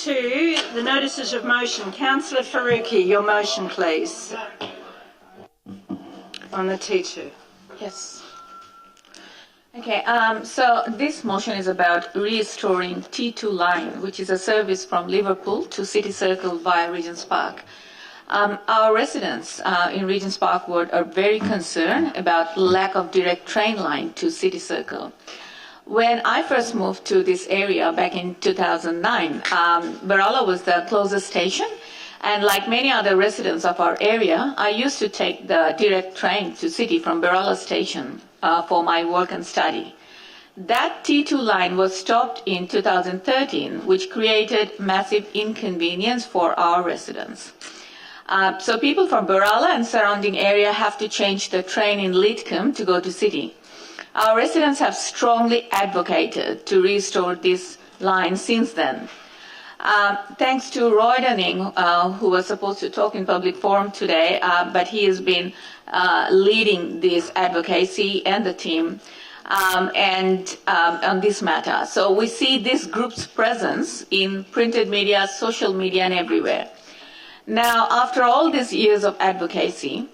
T2, the notices of motion. Councillor Faruqi, your motion, please, on the T2. Yes. Okay, so this motion is about restoring T2 line, which is a service from Liverpool to City Circle via Regent's Park. Our residents in Regent's Park Ward are very concerned about lack of direct train line to City Circle. When I first moved to this area back in 2009, Berala was the closest station, and like many other residents of our area, I used to take the direct train to City from Berala station for my work and study. That T2 line was stopped in 2013, which created massive inconvenience for our residents. So people from Berala and surrounding area have to change the train in Lidcombe to go to City. Our residents have strongly advocated to restore this line since then. Thanks to Roy Dunning, who was supposed to talk in public forum today, but he has been leading this advocacy and the team on this matter. So we see this group's presence in printed media, social media, and everywhere. Now, after all these years of advocacy,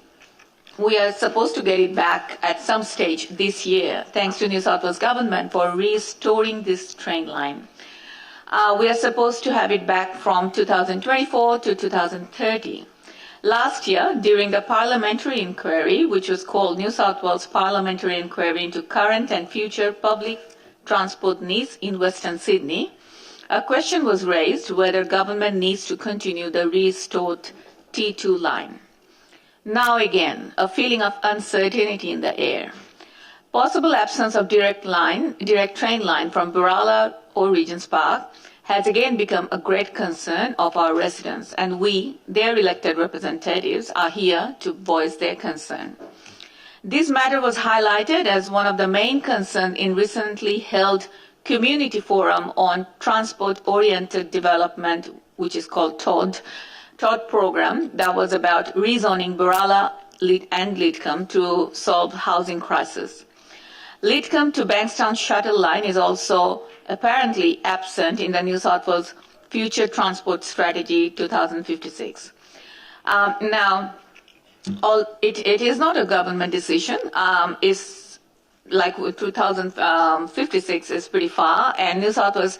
we are supposed to get it back at some stage this year, thanks to New South Wales government for restoring this train line. We are supposed to have it back from 2024 to 2030. Last year, during the parliamentary inquiry, which was called New South Wales Parliamentary Inquiry into Current and Future Public Transport Needs in Western Sydney, a question was raised whether government needs to continue the restored T2 line. Now again, a feeling of uncertainty in the air. Possible absence of direct train line from Berala or Regent's Park has again become a great concern of our residents, and we, their elected representatives, are here to voice their concern. This matter was highlighted as one of the main concerns in recently held community forum on transport-oriented development, which is called TOD program, that was about rezoning Berala and Lidcombe to solve housing crisis. Lidcombe to Bankstown shuttle line is also apparently absent in the New South Wales Future Transport Strategy 2056. Now, it is not a government decision. It's like 2056 is pretty far, and New South Wales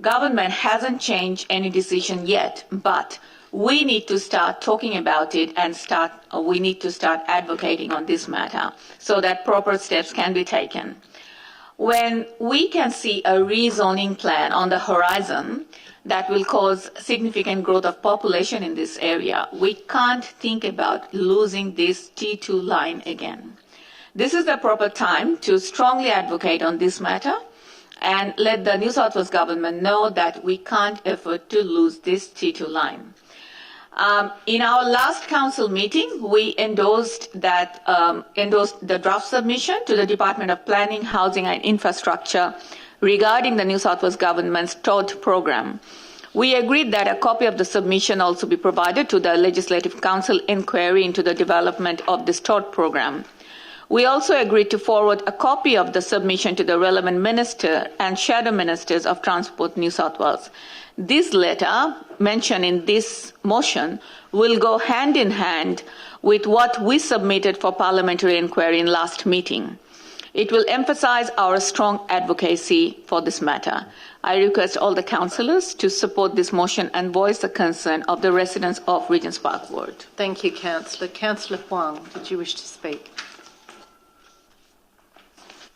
government hasn't changed any decision yet, but we need to start talking about it and we need to start advocating on this matter so that proper steps can be taken. When we can see a rezoning plan on the horizon that will cause significant growth of population in this area, we can't think about losing this T2 line again. This is the proper time to strongly advocate on this matter and let the New South Wales government know that we can't afford to lose this T2 line. In our last council meeting, we endorsed the draft submission to the Department of Planning, Housing and Infrastructure regarding the New South Wales government's TOD program. We agreed that a copy of the submission also be provided to the Legislative Council inquiry into the development of this TOD program. We also agreed to forward a copy of the submission to the relevant minister and shadow ministers of Transport New South Wales. This letter, mentioned in this motion, will go hand in hand with what we submitted for parliamentary inquiry in last meeting. It will emphasise our strong advocacy for this matter. I request all the councillors to support this motion and voice the concern of the residents of Regent's Park Ward. Thank you, Councillor. Councillor Huang, did you wish to speak?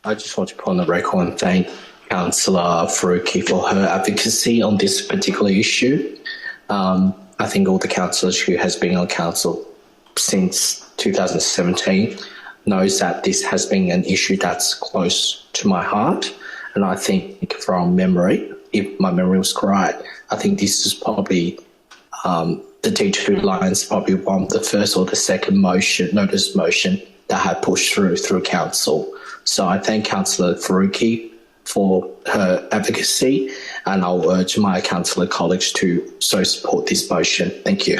I just want to put on the record and thank Councillor Faruqi for her advocacy on this particular issue. I think all the councillors who has been on council since 2017 knows that this has been an issue that's close to my heart. And I think from memory, if my memory was correct, I think this is probably the T2 lines probably one of the first or the second notice motion that had pushed through council. So I thank Councillor Faruqi for her advocacy, and I'll urge my councillor colleagues to so support this motion. Thank you.